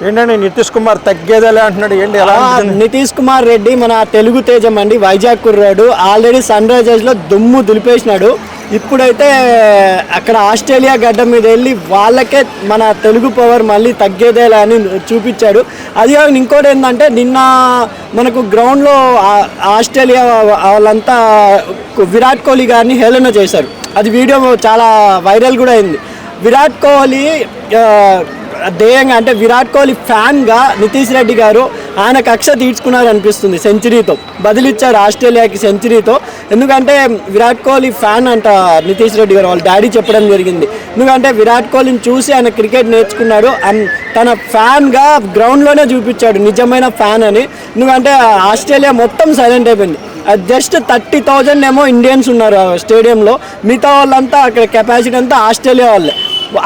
ఏంటంటే నితీష్ కుమార్ తగ్గేదేలే అంటున్నాడు, ఏంటి ఎలా? నితీష్ కుమార్ రెడ్డి మన తెలుగు తేజం అండి, వైజాగ్ కుర్రాడు. ఆల్రెడీ సన్ రైజర్స్లో దుమ్ము దులిపేసినాడు. ఇప్పుడైతే అక్కడ ఆస్ట్రేలియా గడ్డ మీద వెళ్ళి వాళ్ళకే మన తెలుగు పవర్ మళ్ళీ తగ్గేదేలే అని చూపించాడు. అది కాక ఇంకోటి ఏంటంటే నిన్న మనకు గ్రౌండ్లో ఆస్ట్రేలియా వాళ్ళంతా విరాట్ కోహ్లీ గారిని హేళన చేశారు. అది వీడియో చాలా వైరల్ కూడా అయింది. విరాట్ కోహ్లీ ధ్యేయంగా అంటే విరాట్ కోహ్లీ ఫ్యాన్గా నితీష్ రెడ్డి గారు ఆయన కక్ష తీర్చుకున్నారు అనిపిస్తుంది. సెంచరీతో బదిలిచ్చారు ఆస్ట్రేలియాకి సెంచరీతో. ఎందుకంటే విరాట్ కోహ్లీ ఫ్యాన్ అంట నితీష్ రెడ్డి గారు, వాళ్ళ డాడీ చెప్పడం జరిగింది. ఎందుకంటే విరాట్ కోహ్లీని చూసి ఆయన క్రికెట్ నేర్చుకున్నాడు. తన ఫ్యాన్గా గ్రౌండ్లోనే చూపించాడు నిజమైన ఫ్యాన్ అని. ఎందుకంటే ఆస్ట్రేలియా మొత్తం సైలెంట్ అయిపోయింది. జస్ట్ 30,000 ఏమో ఇండియన్స్ ఉన్నారు స్టేడియంలో, మిగతా వాళ్ళంతా అక్కడ కెపాసిటీ అంతా ఆస్ట్రేలియా వాళ్ళే.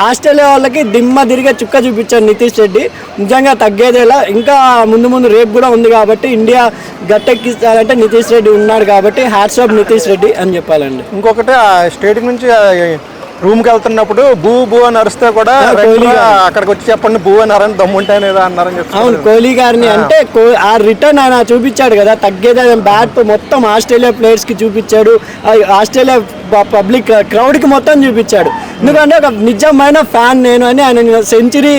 ఆస్ట్రేలియా వాళ్ళకి దిమ్మ తిరిగే చుక్క చూపించారు నితీష్ రెడ్డి. నిజంగా తగ్గేదేలా. ఇంకా ముందు రేపు కూడా ఉంది కాబట్టి ఇండియా గట్టెక్కిస్తారంటే నితీష్ రెడ్డి ఉన్నాడు కాబట్టి హ్యాట్స్ ఆఫ్ నితీష్ రెడ్డి అని చెప్పాలండి. ఇంకొకటి స్టేడియం నుంచి రూమ్కి వెళ్తున్నప్పుడు బూ బూ అని అరిస్తే కూడా అక్కడికి వచ్చి చెప్పండి బూ అని అరని దమ్ముంటాయని ఏదో అన్నారని చెప్పి. అవును, కోహ్లీ గారిని అంటే ఆ రిటర్న్ ఆయన చూపించాడు కదా తగ్గేదే. బ్యాట్ మొత్తం ఆస్ట్రేలియా ప్లేయర్స్కి చూపించాడు, ఆస్ట్రేలియా పబ్లిక్ క్రౌడ్కి మొత్తం చూపించాడు. ఎందుకంటే ఒక నిజమైన ఫ్యాన్ నేను అని ఆయన సెంచరీ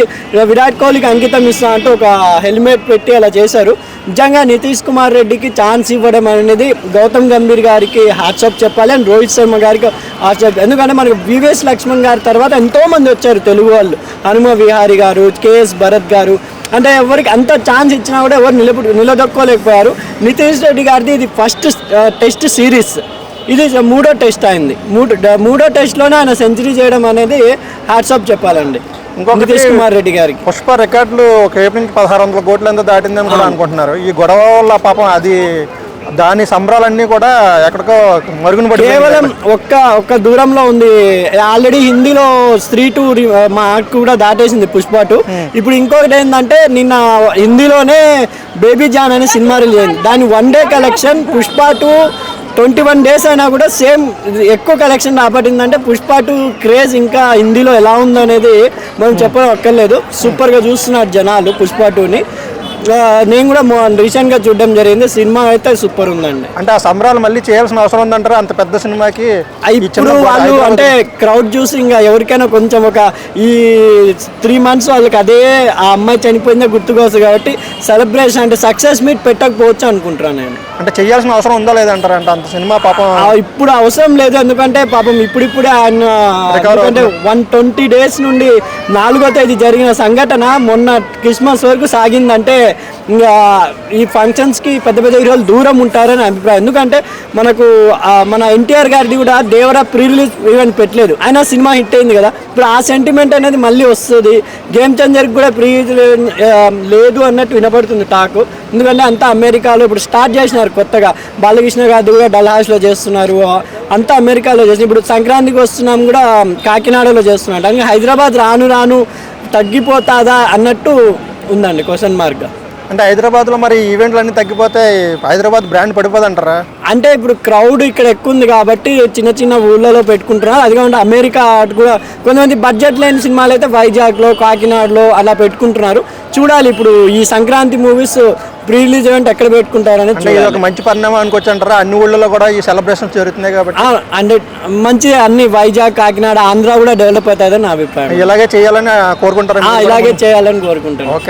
విరాట్ కోహ్లీకి అంకితం ఇస్తా అంటూ ఒక హెల్మెట్ పెట్టి అలా చేశారు. నిజంగా నితీష్ కుమార్ రెడ్డికి ఛాన్స్ ఇవ్వడం అనేది గౌతమ్ గంభీర్ గారికి హ్యాట్సాప్ చెప్పాలి, అండ్ రోహిత్ శర్మ గారికి హ్యాట్సాప్. ఎందుకంటే మనకు వివేస్ లక్ష్మణ్ గారి తర్వాత ఎంతోమంది వచ్చారు తెలుగు వాళ్ళు, హనుమ విహారీ గారు, కేఎస్ భరత్ గారు. అంటే ఎవరికి అంత ఛాన్స్ ఇచ్చినా కూడా ఎవరు నిలదొక్కోలేకపోయారు. నితీష్ రెడ్డి గారిది ఇది ఫస్ట్ టెస్ట్ సిరీస్, ఇది 3వ టెస్ట్ అయింది. 3వ టెస్ట్లోనే ఆయన సెంచరీ చేయడం అనేది హ్యాట్సాప్ చెప్పాలండి నితీష్ కుమార్ రెడ్డి గారికి. పుష్ప రికార్డులు ఒక ఏపీ నుంచి 1600 కోట్లు ఎంత దాటిందని కూడా అనుకుంటున్నారు. ఈ గొడవ వల్ల పాపం అది దాని సంబరాలన్నీ కూడా ఎక్కడికో మరుగున పడి కేవలం ఒక్క దూరంలో ఉంది. ఆల్రెడీ హిందీలో 3-2 మార్క్ కూడా దాటేసింది పుష్ప 2. ఇప్పుడు ఇంకొకటి ఏంటంటే నిన్న హిందీలోనే బేబీ జాన్ అనే సినిమా రిలీజ్ అయింది. దాని 1 డే కలెక్షన్ పుష్ప 2 21 days అయినా కూడా సేమ్ ఎక్కువ కలెక్షన్ రాబట్టిందంటే పుష్ప 2 క్రేజ్ ఇంకా హిందీలో ఎలా ఉందో అనేది మనం చెప్పడం అక్కర్లేదు. సూపర్గా చూస్తున్నారు జనాలు పుష్ప 2ని. నేను కూడా రీసెంట్గా చూడడం జరిగింది. సినిమా అయితే సూపర్ ఉందండి. అంటే ఆ సంబరాలు మళ్ళీ చేయాల్సిన అవసరం ఉందంటారా అంత పెద్ద సినిమాకి? ఇప్పుడు వాళ్ళు అంటే క్రౌడ్ చూసి ఇంకా ఎవరికైనా కొంచెం ఒక ఈ 3 months వాళ్ళకి అదే ఆ అమ్మాయి చనిపోయిందే గుర్తుకోవచ్చు కాబట్టి సెలబ్రేషన్ అంటే సక్సెస్ మీట్ పెట్టకపోవచ్చు అనుకుంటున్నాను నేను. అంటే చేయాల్సిన అవసరం ఉందా లేదంటారా? అంటే అంత సినిమా పాపం ఇప్పుడు అవసరం లేదు. ఎందుకంటే పాపం ఇప్పుడిప్పుడే ఆయన 120 days నుండి 4వ తేదీ జరిగిన సంఘటన మొన్న క్రిస్మస్ వరకు సాగిందంటే ఇంకా ఈ ఫంక్షన్స్కి పెద్ద హీరోలు దూరం ఉంటారని అభిప్రాయం. ఎందుకంటే మనకు మన ఎన్టీఆర్ గారిది కూడా దేవరా ప్రీ రిలీజ్ ఈవెంట్ పెట్టలేదు, ఆయన సినిమా హిట్ అయింది కదా. ఇప్పుడు ఆ సెంటిమెంట్ అనేది మళ్ళీ వస్తుంది. గేమ్ చేంజర్కి కూడా ప్రీ లేదు అన్నట్టు వినపడుతుంది టాక్. ఎందుకంటే అంతా అమెరికాలో ఇప్పుడు స్టార్ట్ చేసినారు కొత్తగా. బాలకృష్ణ గారు కూడా డల్హాస్లో చేస్తున్నారు, అంతా అమెరికాలో చేస్తున్నారు. ఇప్పుడు సంక్రాంతికి వస్తున్నాం కూడా కాకినాడలో చేస్తున్నారు. అంటే హైదరాబాద్ రాను తగ్గిపోతుందా అన్నట్టు ఉందండి క్వశ్చన్ మార్క్. అంటే హైదరాబాద్లో మరి ఈవెంట్లు అన్నీ తగ్గిపోతే హైదరాబాద్ బ్రాండ్ పడిపోదు అంటారా? అంటే ఇప్పుడు క్రౌడ్ ఇక్కడ ఎక్కువ ఉంది కాబట్టి చిన్న ఊళ్ళలో పెట్టుకుంటున్నారు. అది కాకుండా అమెరికా కూడా కొంతమంది బడ్జెట్ లేని సినిమాలు అయితే వైజాగ్లో కాకినాడలో అలా పెట్టుకుంటున్నారు. చూడాలి ఇప్పుడు ఈ Sankranti movies pre release event ఎక్కడ పెట్టుకుంటారని. ఒక మంచి పరిణామం అనుకోవచ్చు అంటారా? అన్ని ఊళ్ళలో కూడా ఈ సెలబ్రేషన్స్ జరుగుతున్నాయి కాబట్టి అంటే మంచి అన్ని వైజాగ్ కాకినాడ ఆంధ్ర కూడా డెవలప్ అవుతుందని నా అభిప్రాయం. ఇలాగే చేయాలని కోరుకుంటారు. ఇలాగే చేయాలని కోరుకుంటాను. ఓకే.